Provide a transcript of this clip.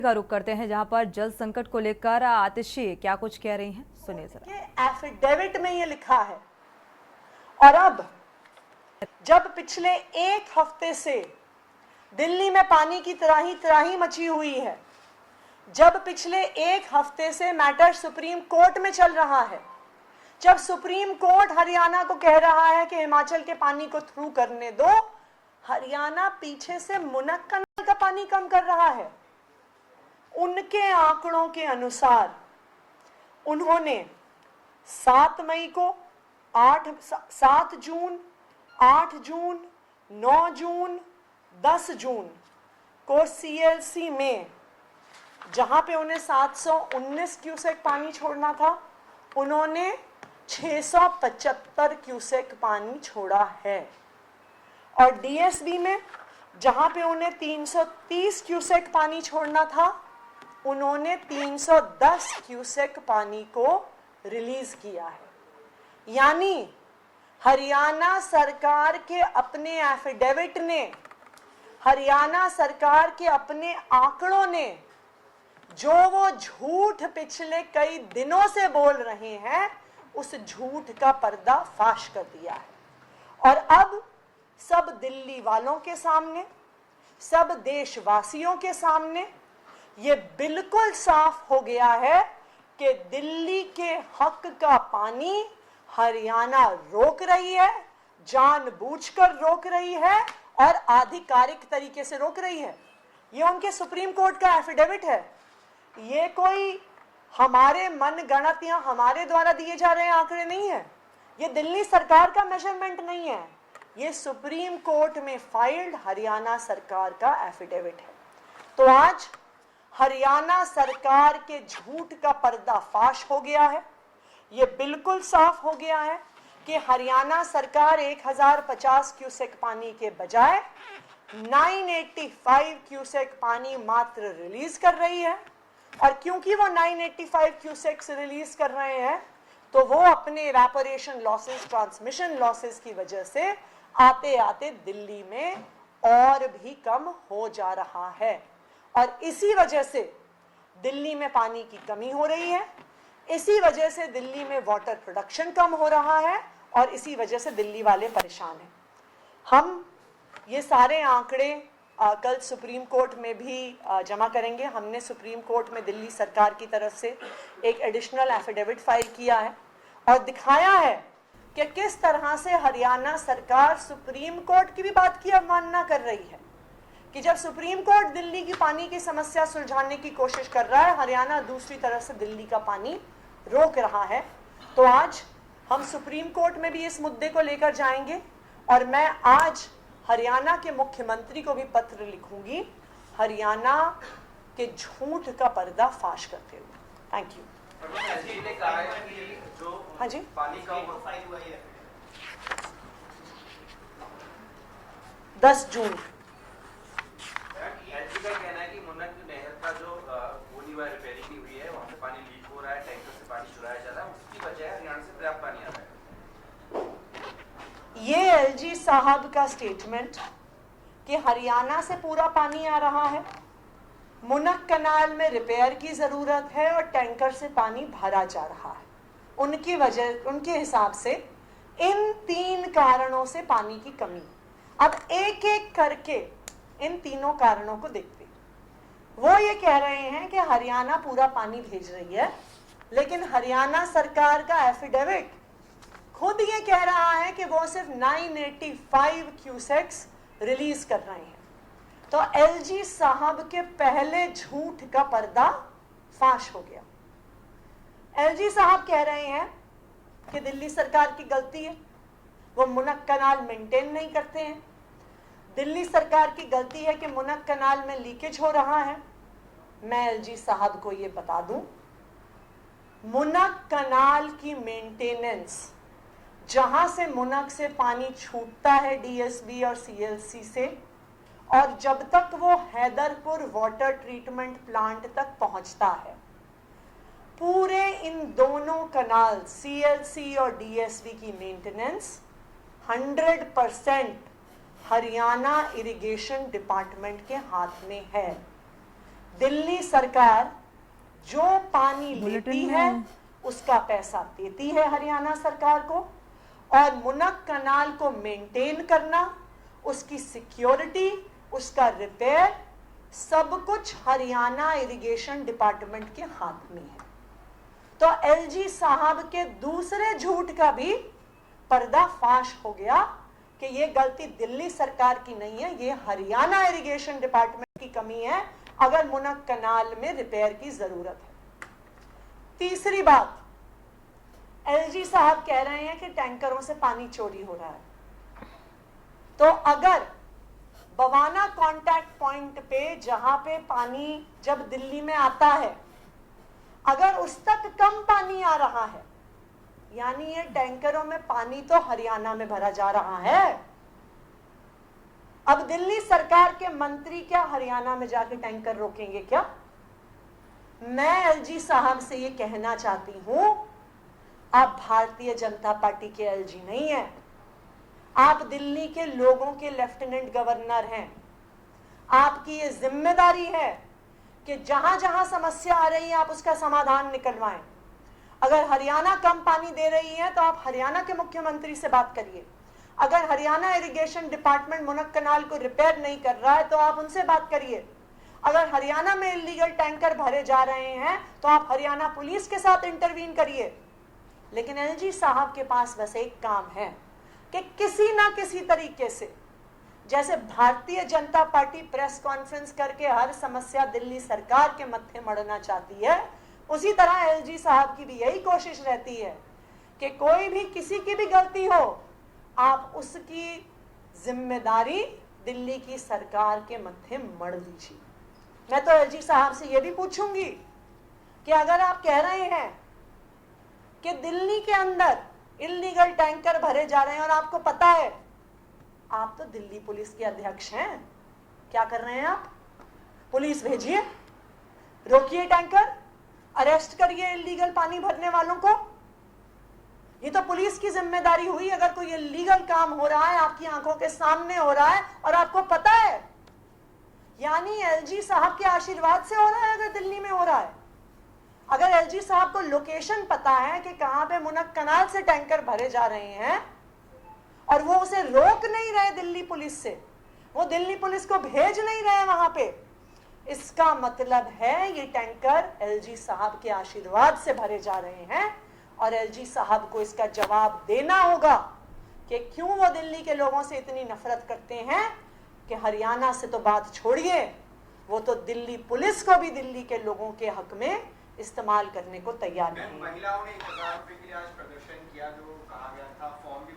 का रुख करते हैं जहां पर जल संकट को लेकर आतिशी क्या कुछ कह रही हैं, सुनिए जरा। एफिडेविट में ये लिखा है और अब जब पिछले एक हफ्ते से दिल्ली में पानी की त्राही मची हुई है, जब पिछले एक हफ्ते से मैटर सुप्रीम कोर्ट में चल रहा है, जब सुप्रीम कोर्ट हरियाणा को कह रहा है कि हिमाचल के पानी को थ्रू करने दो, हरियाणा पीछे से मुनक कनाल का पानी कम कर रहा है। उनके आंकड़ों के अनुसार उन्होंने 7 मई को 7 जून, 8 जून, 9 जून, 10 जून को सीएलसी में जहां पे उन्हें 719 क्यूसेक पानी छोड़ना था, उन्होंने 675 क्यूसेक पानी छोड़ा है। और डीएसबी में जहां पे उन्हें 330 क्यूसेक पानी छोड़ना था, उन्होंने 310 क्यूसेक पानी को रिलीज किया है। यानी हरियाणा सरकार के अपने एफिडेविट ने, हरियाणा सरकार के अपने आंकड़ों ने जो वो झूठ पिछले कई दिनों से बोल रहे हैं, उस झूठ का पर्दा फाश कर दिया है। और अब सब दिल्ली वालों के सामने, सब देशवासियों के सामने ये बिल्कुल साफ हो गया है कि दिल्ली के हक का पानी हरियाणा रोक रही है, जानबूझकर रोक रही है और आधिकारिक तरीके से रोक रही है। ये उनके सुप्रीम कोर्ट का एफिडेविट है। ये कोई हमारे मन गणत या हमारे द्वारा दिए जा रहे आंकड़े नहीं है। ये दिल्ली सरकार का मेजरमेंट नहीं है, ये सुप्रीम कोर्ट में फाइल्ड हरियाणा सरकार का एफिडेविट है। तो आज हरियाणा सरकार के झूठ का पर्दाफाश हो गया है। ये बिल्कुल साफ हो गया है कि हरियाणा सरकार 1050 क्यूसेक पानी के बजाय 985 क्यूसेक पानी मात्र रिलीज कर रही है। और क्योंकि वो 985 क्यूसेक्स रिलीज कर रहे हैं, तो वो अपने इवेपोरेशन लॉसेस, ट्रांसमिशन लॉसेस की वजह से आते आते दिल्ली में और भी कम हो जा रहा है। और इसी वजह से दिल्ली में पानी की कमी हो रही है, इसी वजह से दिल्ली में वाटर प्रोडक्शन कम हो रहा है और इसी वजह से दिल्ली वाले परेशान हैं। हम ये सारे आंकड़े कल सुप्रीम कोर्ट में भी जमा करेंगे। हमने सुप्रीम कोर्ट में दिल्ली सरकार की तरफ से एक एडिशनल एफिडेविट फाइल किया है और दिखाया है कि किस तरह से हरियाणा सरकार सुप्रीम कोर्ट की भी बात की अवमानना कर रही है। कि जब सुप्रीम कोर्ट दिल्ली की पानी की समस्या सुलझाने की कोशिश कर रहा है, हरियाणा दूसरी तरफ से दिल्ली का पानी रोक रहा है। तो आज हम सुप्रीम कोर्ट में भी इस मुद्दे को लेकर जाएंगे और मैं आज हरियाणा के मुख्यमंत्री को भी पत्र लिखूंगी हरियाणा के झूठ का पर्दा फाश करते हुए। Thank you. हाँ जी, पानी का फाइल हुआ है 10 जून। एलजी का कहना है कि मुन्नक नहर का जो होली वाली रिपेयरिंग हुई है, वहां से पानी लीक हो रहा है, टैंकर से पानी चुराया जा रहा है, उसकी वजह है हरियाणा से पर्याप्त पानी आ रहा है। ये एलजी साहब का स्टेटमेंट कि हरियाणा से पूरा पानी आ रहा है, मुनक कनाल में रिपेयर की जरूरत है और टैंकर से पानी भरा जा रहा है, उनकी वजह, उनके हिसाब से इन 3 कारणों से पानी की कमी। अब एक एक करके इन तीनों कारणों को देखते हैं। वो ये कह रहे हैं कि हरियाणा पूरा पानी भेज रही है, लेकिन हरियाणा सरकार का एफिडेविट खुद ये कह रहा है कि वो सिर्फ 985 क्यूसेक्स रिलीज कर रहे हैं। तो एलजी साहब के पहले झूठ का पर्दा फाश हो गया। एलजी साहब कह रहे हैं कि दिल्ली सरकार की गलती है, वो मुनक कनाल मेंटेन नहीं करते हैं। दिल्ली सरकार की गलती है कि मुनक कनाल में लीकेज हो रहा है। मैं एलजी साहब को ये बता दूं, मुनक कनाल की मेंटेनेंस, जहां से मुनक से पानी छूटता है डीएसबी और सीएलसी से, और जब तक वो हैदरपुर वाटर ट्रीटमेंट प्लांट तक पहुंचता है, पूरे इन दोनों कनाल सीएलसी और डीएसबी की मेंटेनेंस 100% हरियाणा इरिगेशन डिपार्टमेंट के हाथ में है। दिल्ली सरकार जो पानी बुलेटिन लेती में- है उसका पैसा देती है हरियाणा सरकार को, और मुनक कनाल को मेंटेन करना, उसकी सिक्योरिटी, उसका रिपेयर, सब कुछ हरियाणा इरिगेशन डिपार्टमेंट के हाथ में है। तो एलजी साहब के दूसरे झूठ का भी पर्दाफाश हो गया कि ये गलती दिल्ली सरकार की नहीं है, ये हरियाणा इरिगेशन डिपार्टमेंट की कमी है अगर मुनक कनाल में रिपेयर की जरूरत है। तीसरी बात, एलजी साहब कह रहे हैं कि टैंकरों से पानी चोरी हो रहा है। तो अगर बवाना कांटेक्ट पॉइंट पे जहां पे पानी जब दिल्ली में आता है, अगर उस तक कम पानी आ रहा है, यानी ये टैंकरों में पानी तो हरियाणा में भरा जा रहा है। अब दिल्ली सरकार के मंत्री क्या हरियाणा में जाके टैंकर रोकेंगे क्या? मैं एलजी साहब से ये कहना चाहती हूं, आप भारतीय जनता पार्टी के एलजी नहीं है, आप दिल्ली के लोगों के लेफ्टिनेंट गवर्नर हैं। आपकी ये जिम्मेदारी है कि जहां जहां समस्या आ रही है आप उसका समाधान निकलवाएं। अगर हरियाणा कम पानी दे रही है तो आप हरियाणा के मुख्यमंत्री से बात करिए। अगर हरियाणा इरिगेशन डिपार्टमेंट मुनक कनाल को रिपेयर नहीं कर रहा है तो आप उनसे बात करिए। अगर हरियाणा में इलीगल टैंकर भरे जा रहे हैं तो आप हरियाणा पुलिस के साथ इंटरवीन करिए। लेकिन एलजी साहब के पास बस एक काम है कि किसी ना किसी तरीके से, जैसे Bharatiya Janata party press conference करके हर समस्या दिल्ली सरकार के मत्थे मढ़ना चाहती है, उसी तरह एलजी साहब की भी यही कोशिश रहती है कि कोई भी किसी की भी गलती हो, आप उसकी जिम्मेदारी दिल्ली की सरकार के मत्थे मढ़ दीजिए। मैं तो एलजी साहब से यह भी पूछूंगी कि अगर आप कह रहे हैं कि दिल्ली के अंदर इल्लीगल टैंकर भरे जा रहे हैं और आपको पता है, आप तो दिल्ली पुलिस के अध्यक्ष हैं, क्या कर रहे हैं आप? पुलिस भेजिए, रोकिए टैंकर, अरेस्ट करिए इल्लीगल पानी भरने वालों को। ये तो पुलिस की जिम्मेदारी हुई। अगर कोई इल्लीगल काम हो रहा है, आपकी आंखों के सामने हो रहा है और आपको पता है, यानी एलजी साहब के आशीर्वाद से हो रहा है। अगर दिल्ली में हो रहा है, अगर एलजी साहब को लोकेशन पता है कि कहां पे मुनक कनाल से टैंकर भरे जा रहे हैं और वो उसे रोक नहीं रहे दिल्ली पुलिस से, वो दिल्ली पुलिस को भेज नहीं रहे वहां पे, इसका मतलब है ये टैंकर एलजी साहब के आशीर्वाद से भरे जा रहे हैं। और एलजी साहब को इसका जवाब देना होगा कि क्यों वो दिल्ली के लोगों से इतनी नफरत करते हैं कि हरियाणा से तो बात छोड़िए, वो तो दिल्ली पुलिस को भी दिल्ली के लोगों के हक में इस्तेमाल करने को तैयार नहीं है। महिलाओं ने 1000 रुपए के लिए आज प्रदर्शन किया, जो कहा गया था, फॉर्म भी